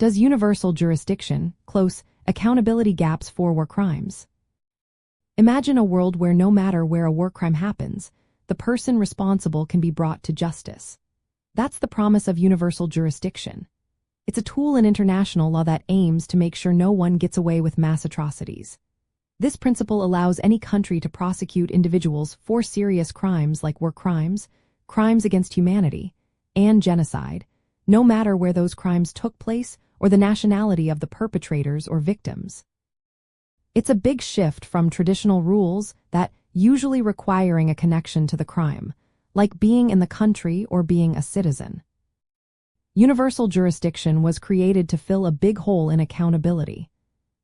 Does universal jurisdiction close accountability gaps for war crimes? Imagine a world where no matter where a war crime happens, the person responsible can be brought to justice. That's the promise of universal jurisdiction. It's a tool in international law that aims to make sure no one gets away with mass atrocities. This principle allows any country to prosecute individuals for serious crimes like war crimes, crimes against humanity, and genocide, no matter where those crimes took place or the nationality of the perpetrators or victims. It's a big shift from traditional rules that usually requiring a connection to the crime, like being in the country or being a citizen. Universal jurisdiction was created to fill a big hole in accountability.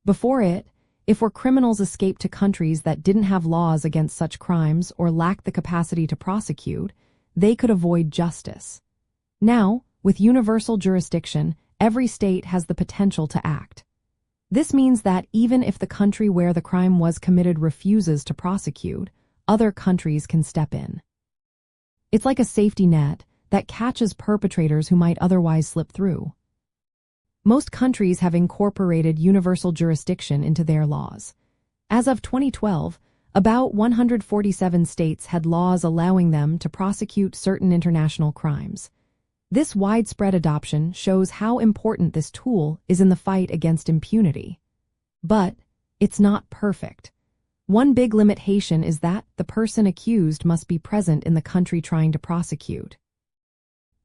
Before it, if war criminals escaped to countries that didn't have laws against such crimes or lacked the capacity to prosecute, they could avoid justice. Now, with universal jurisdiction, every state has the potential to act. This means that even if the country where the crime was committed refuses to prosecute, other countries can step in. It's like a safety net that catches perpetrators who might otherwise slip through. Most countries have incorporated universal jurisdiction into their laws. As of 2012, about 147 states had laws allowing them to prosecute certain international crimes. This widespread adoption shows how important this tool is in the fight against impunity. But it's not perfect. One big limitation is that the person accused must be present in the country trying to prosecute.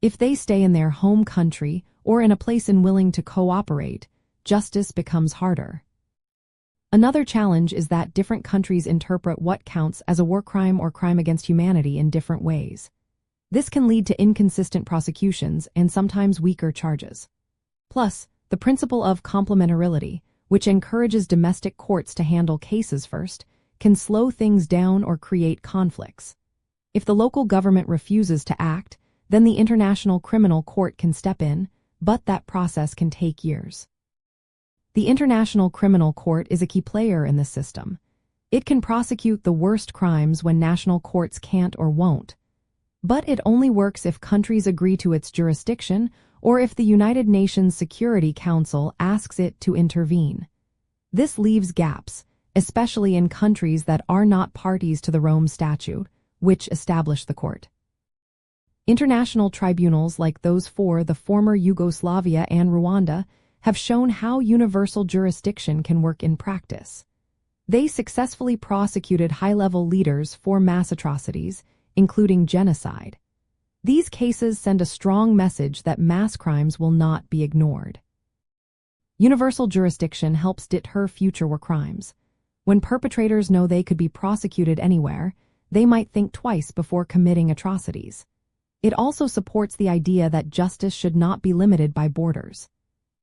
If they stay in their home country or in a place unwilling to cooperate, justice becomes harder. Another challenge is that different countries interpret what counts as a war crime or crime against humanity in different ways. This can lead to inconsistent prosecutions and sometimes weaker charges. Plus, the principle of complementarity, which encourages domestic courts to handle cases first, can slow things down or create conflicts. If the local government refuses to act, then the International Criminal Court can step in, but that process can take years. The International Criminal Court is a key player in this system. It can prosecute the worst crimes when national courts can't or won't. But it only works if countries agree to its jurisdiction or if the United Nations Security Council asks it to intervene. This leaves gaps, especially in countries that are not parties to the Rome Statute, which established the court. International tribunals like those for the former Yugoslavia and Rwanda have shown how universal jurisdiction can work in practice. They successfully prosecuted high-level leaders for mass atrocities, including genocide. These cases send a strong message that mass crimes will not be ignored. Universal jurisdiction helps deter future war crimes. When perpetrators know they could be prosecuted anywhere, they might think twice before committing atrocities. It also supports the idea that justice should not be limited by borders.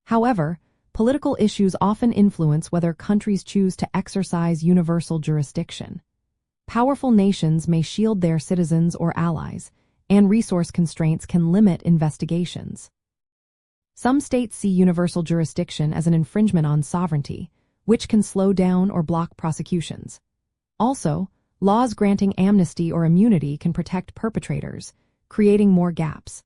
However, political issues often influence whether countries choose to exercise universal jurisdiction. Powerful nations may shield their citizens or allies, and resource constraints can limit investigations. Some states see universal jurisdiction as an infringement on sovereignty, which can slow down or block prosecutions. Also, laws granting amnesty or immunity can protect perpetrators, creating more gaps.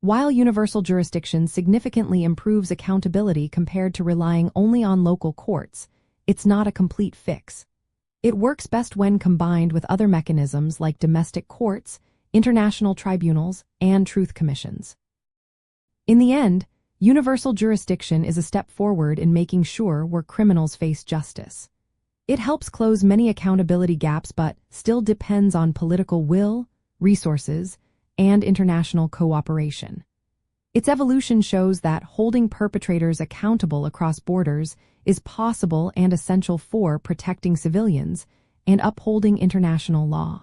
While universal jurisdiction significantly improves accountability compared to relying only on local courts, it's not a complete fix. It works best when combined with other mechanisms like domestic courts, international tribunals, and truth commissions. In the end, universal jurisdiction is a step forward in making sure war criminals face justice. It helps close many accountability gaps but still depends on political will, resources, and international cooperation. Its evolution shows that holding perpetrators accountable across borders is possible and essential for protecting civilians and upholding international law.